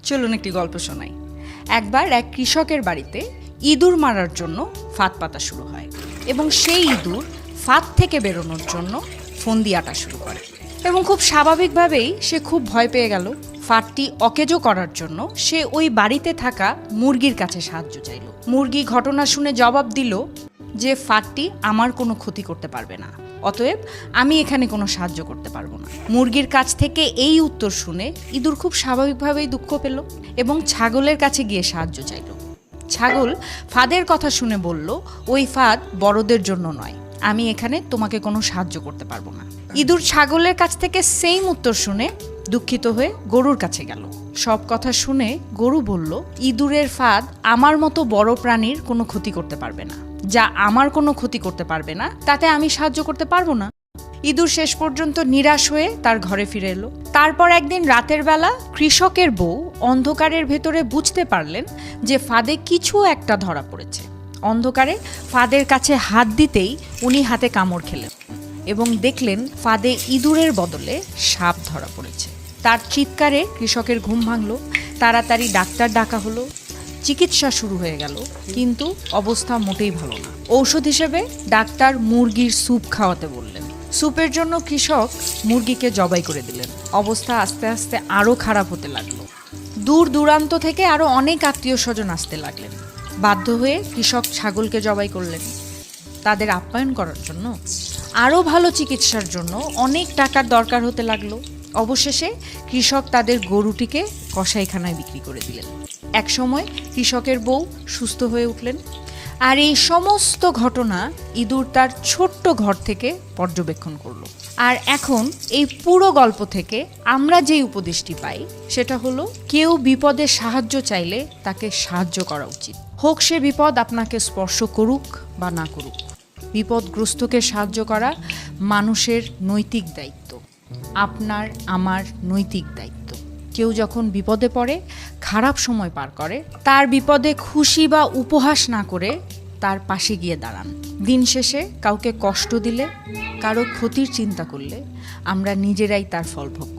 চলুন একটি গল্প শোনাই। একবার এক কৃষকের বাড়িতে ইঁদুর মারার জন্য ফাঁদ পাতা শুরু হয় এবং সেই ইঁদুর ফাঁদ থেকে বেরোনোর জন্য ফন্দি আঁটা শুরু করে এবং খুব স্বাভাবিকভাবেই সে খুব ভয় পেয়ে গেল। ফাঁদটি অকেজো করার জন্য সে ওই বাড়িতে থাকা মুরগির কাছে সাহায্য চাইল। মুরগি ঘটনা শুনে জবাব দিল যে ফাঁদটি আমার কোনো ক্ষতি করতে পারবে না, অতএব আমি এখানে কোনো সাহায্য করতে পারবো না। মুরগির কাছ থেকে এই উত্তর শুনে ইঁদুর খুব স্বাভাবিকভাবেই দুঃখ পেল এবং ছাগলের কাছে গিয়ে সাহায্য চাইল। ছাগল ফাঁদের কথা শুনে বলল, ওই ফাঁদ বড়দের জন্য নয়, আমি এখানে তোমাকে কোনো সাহায্য করতে পারবো না। ইঁদুর ছাগলের কাছ থেকে সেম উত্তর শুনে দুঃখিত হয়ে গরুর কাছে গেল। সব কথা শুনে গরু বলল, ইঁদুরের ফাঁদ আমার মতো বড় প্রাণীর কোনো ক্ষতি করতে পারবে না, যা আমার কোনো ক্ষতি করতে পারবে না তাতে আমি সাহায্য করতে পারবো না। ইঁদুর শেষ পর্যন্ত নিরাশ হয়ে তার ঘরে ফিরে এলো। তারপর একদিন রাতের বেলা কৃষকের বউ অন্ধকারের ভেতরে বুঝতে পারলেন যে ফাঁদে কিছু একটা ধরা পড়েছে। অন্ধকারে ফাঁদের কাছে হাত দিতেই উনি হাতে কামড় খেলেন এবং দেখলেন ফাঁদে ইঁদুরের বদলে সাপ ধরা পড়েছে। তার চিৎকারে কৃষকের ঘুম ভাঙল। তাড়াতাড়ি ডাক্তার ডাকা হলো। চিকিৎসা শুরু হয়ে গেল, কিন্তু অবস্থা মোটেই ভালো না। ঔষধ হিসেবে ডাক্তার মুরগির স্যুপ খাওয়াতে বললেন। স্যুপের জন্য কৃষক মুরগিকে জবাই করে দিলেন। অবস্থা আস্তে আস্তে আরও খারাপ হতে লাগলো। দূর দূরান্ত থেকে আরও অনেক আত্মীয় স্বজন আসতে লাগলেন। বাধ্য হয়ে কৃষক ছাগলকে জবাই করলেন তাদের আপ্যায়ন করার জন্য। আরও ভালো চিকিৎসার জন্য অনেক টাকার দরকার হতে লাগলো। অবশেষে কৃষক তাদের গরুটিকে কসাইখানায় বিক্রি করে দিলেন। একসময় কৃষকের বউ সুস্থ হয়ে উঠলেন। আর এই সমস্ত ঘটনা ইঁদুর তার ছোট্ট ঘর থেকে পর্যবেক্ষণ করলো। আর এখন এই পুরো গল্প থেকে আমরা যেই উপদেশটি পাই সেটা হলো, কেউ বিপদে সাহায্য চাইলে তাকে সাহায্য করা উচিত, হোক সে বিপদ আপনাকে স্পর্শ করুক বা না করুক। বিপদগ্রস্তকে সাহায্য করা মানুষের নৈতিক দায়িত্ব, আপনার আমার নৈতিক দায়িত্ব। কেউ যখন বিপদে পড়ে, খারাপ সময় পার করে, তার বিপদে খুশি বা উপহাস না করে তার পাশে গিয়ে দাঁড়ান। দিন শেষে কাউকে কষ্ট দিলে, কারো ক্ষতির চিন্তা করলে আমরা নিজেরাই তার ফল ভোগ করি।